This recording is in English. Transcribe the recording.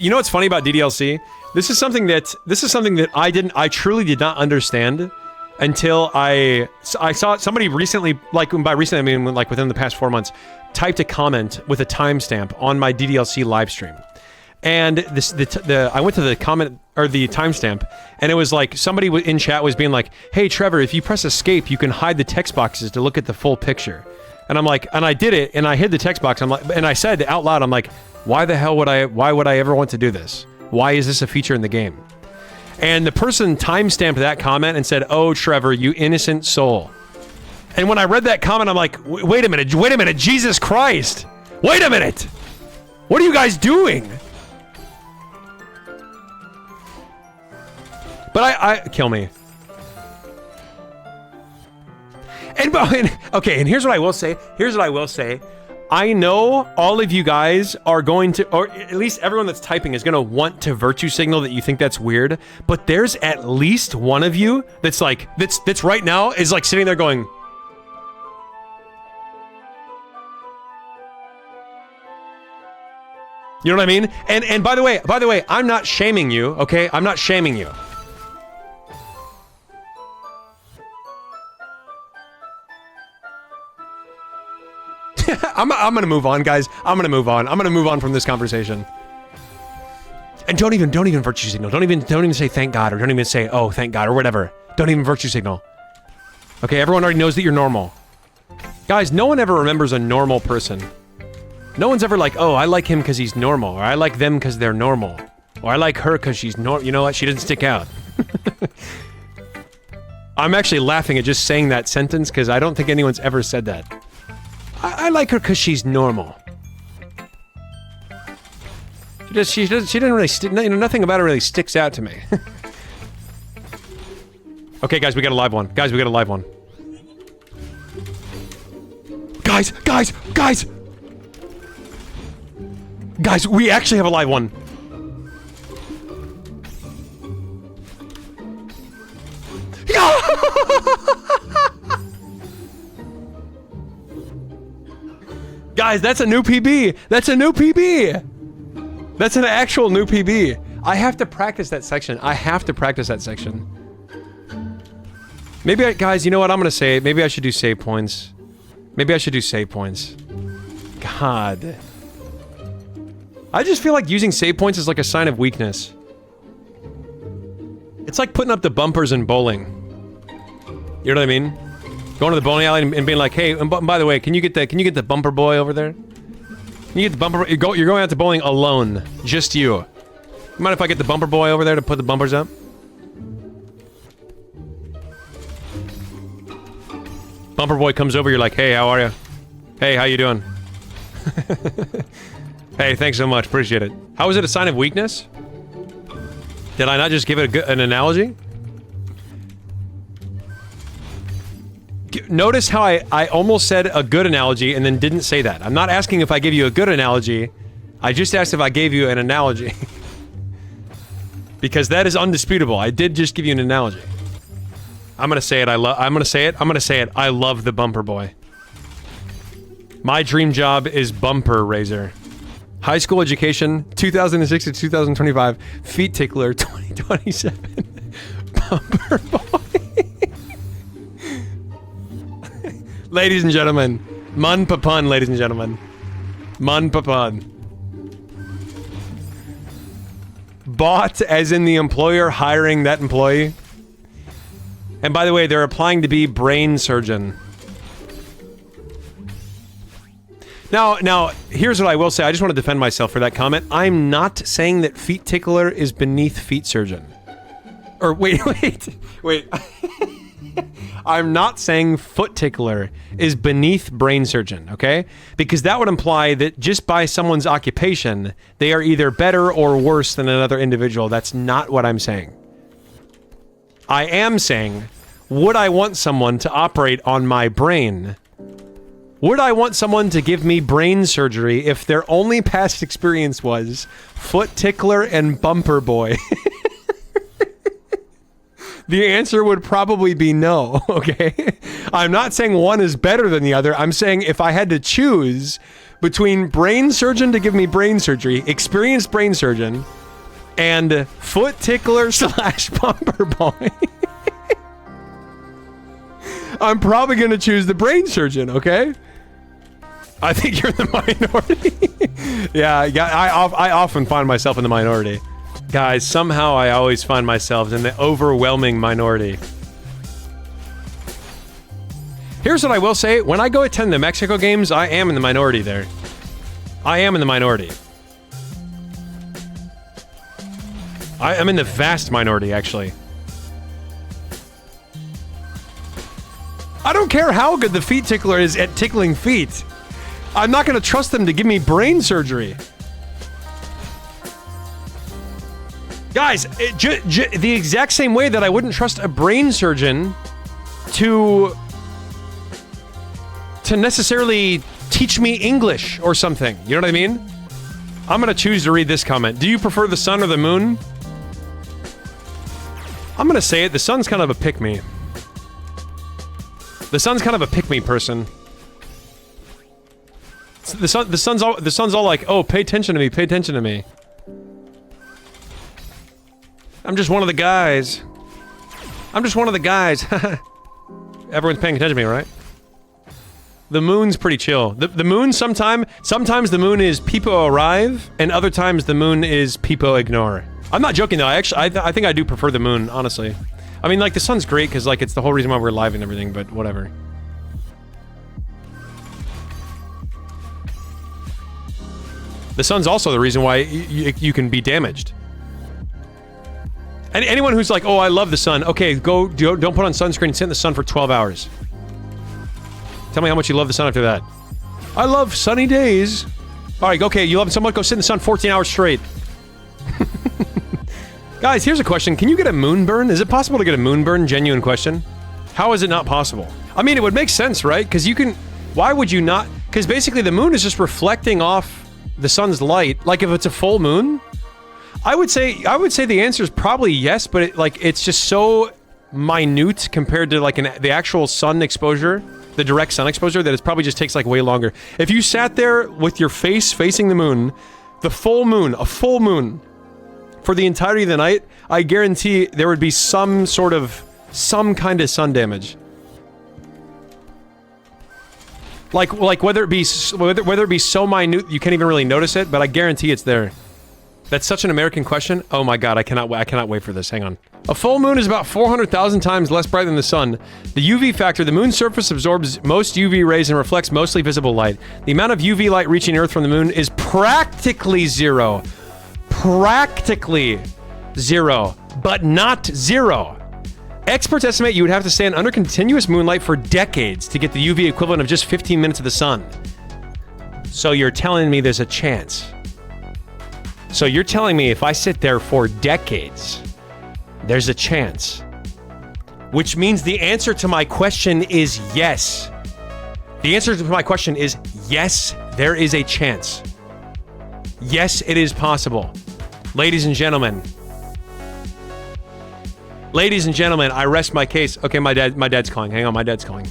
You know what's funny about DDLC? This is something that I truly did not understand until I saw somebody recently, like by recently I mean like within the past 4 months, typed a comment with a timestamp on my DDLC live stream. And I went to the comment or the timestamp, and it was like somebody in chat was being like, "Hey Trevor, if you press escape, you can hide the text boxes to look at the full picture." And I'm like, and I did it, and I hid the text box. I'm like, and I said out loud, I'm like, why would I ever want to do this? Why is this a feature in the game? And the person timestamped that comment and said, "Oh Trevor, you innocent soul." And when I read that comment, I'm like, wait a minute, Jesus Christ, wait a minute, what are you guys doing? But I kill me. And okay, and here's what I will say. I know all of you guys are going to, or at least everyone that's typing is going to want to virtue signal that you think that's weird, but there's at least one of you that's like, that's right now is like sitting there going, you know what I mean? And by the way, I'm not shaming you, okay? I'm not shaming you. I'm gonna move on, guys. I'm gonna move on from this conversation. And don't even virtue signal. Don't even say thank God, or don't even say, oh, thank God, or whatever. Don't even virtue signal. Okay, everyone already knows that you're normal. Guys, no one ever remembers a normal person. No one's ever like, oh, I like him because he's normal, or I like them because they're normal, or I like her because she's normal. You know what? She doesn't stick out. I'm actually laughing at just saying that sentence because I don't think anyone's ever said that. I like her because she's normal. She doesn't really, nothing about her really sticks out to me. Okay, guys, we got a live one. Guys, we actually have a live one. Guys, that's a new PB. That's an actual new PB. I have to practice that section. Maybe guys, you know what? I'm gonna say, maybe I should do save points. God. I just feel like using save points is like a sign of weakness. It's like putting up the bumpers in bowling. You know what I mean? Going to the bowling alley and being like, hey, and by the way, can you get the bumper boy over there? Can you get the bumper? You're going out to bowling alone, just you. Mind if I get the bumper boy over there to put the bumpers up? Bumper boy comes over, you're like, hey, how are you? Hey, how you doing? Hey, thanks so much, appreciate it. How is it a sign of weakness? Did I not just give it an analogy? Notice how I almost said a good analogy and then didn't say that. I'm not asking if I give you a good analogy. I just asked if I gave you an analogy. Because that is undisputable. I did just give you an analogy. I'm gonna say it. I'm gonna say it. I love the bumper boy. My dream job is bumper raiser. High school education, 2006 to 2025. Feet tickler, 2027. Bumper boy. Ladies and gentlemen, Mun Papun, ladies and gentlemen. Mun Papun. Bought as in the employer hiring that employee. And by the way, they're applying to be brain surgeon. Now, here's what I will say. I just want to defend myself for that comment. I'm not saying that feet tickler is beneath feet surgeon. Or wait. I'm not saying foot tickler is beneath brain surgeon, okay? Because that would imply that just by someone's occupation, they are either better or worse than another individual. That's not what I'm saying. I am saying, would I want someone to operate on my brain? Would I want someone to give me brain surgery if their only past experience was foot tickler and bumper boy? The answer would probably be no, okay? I'm not saying one is better than the other. I'm saying if I had to choose between brain surgeon to give me brain surgery, experienced brain surgeon, and foot tickler slash bumper boy. I'm probably going to choose the brain surgeon, okay? I think you're in the minority. Yeah, I often find myself in the minority. Guys, somehow I always find myself in the overwhelming minority. Here's what I will say. When I go attend the Mexico games, I am in the minority there. I am in the minority. I am in the vast minority, actually. I don't care how good the feet tickler is at tickling feet. I'm not going to trust them to give me brain surgery. Guys, the exact same way that I wouldn't trust a brain surgeon to necessarily teach me English or something. You know what I mean? I'm going to choose to read this comment. Do you prefer the sun or the moon? I'm going to say it. The sun's kind of a pick-me. The sun's kind of a pick-me person. The sun's all like, oh, pay attention to me, pay attention to me. I'm just one of the guys. I'm just one of the guys. Everyone's paying attention to me, right? The moon's pretty chill. The moon sometimes the moon is people arrive, and other times the moon is people ignore. I'm not joking though. I think I do prefer the moon, honestly. I mean, like, the sun's great because, like, it's the whole reason why we're live and everything, but whatever. The sun's also the reason why you can be damaged. And anyone who's like, oh, I love the sun. Okay, don't put on sunscreen and sit in the sun for 12 hours. Tell me how much you love the sun after that. I love sunny days. All right, okay, you love someone, go sit in the sun 14 hours straight. Guys, here's a question. Can you get a moonburn? Is it possible to get a moonburn? Genuine question. How is it not possible? I mean, it would make sense, right? Because you can... Why would you not... Because basically the moon is just reflecting off the sun's light. Like, if it's a full moon... I would say the answer is probably yes, but it's just so minute compared to, like, the actual sun exposure, the direct sun exposure, that it probably just takes, like, way longer. If you sat there with your face facing the moon, a full moon... For the entirety of the night, I guarantee there would be some kind of sun damage. Like whether it be so minute you can't even really notice it, but I guarantee it's there. That's such an American question. Oh my god, I cannot wait for this. Hang on. A full moon is about 400,000 times less bright than the sun. The UV factor, the moon's surface absorbs most UV rays and reflects mostly visible light. The amount of UV light reaching Earth from the moon is practically zero. Practically zero, but not zero. Experts estimate you would have to stand under continuous moonlight for decades to get the UV equivalent of just 15 minutes of the sun. So you're telling me there's a chance. So you're telling me if I sit there for decades, there's a chance. Which means the answer to my question is yes. The answer to my question is yes, there is a chance. Yes, it is possible. Ladies and gentlemen. Ladies and gentlemen, I rest my case. Okay, my dad's calling. Hang on, my dad's calling.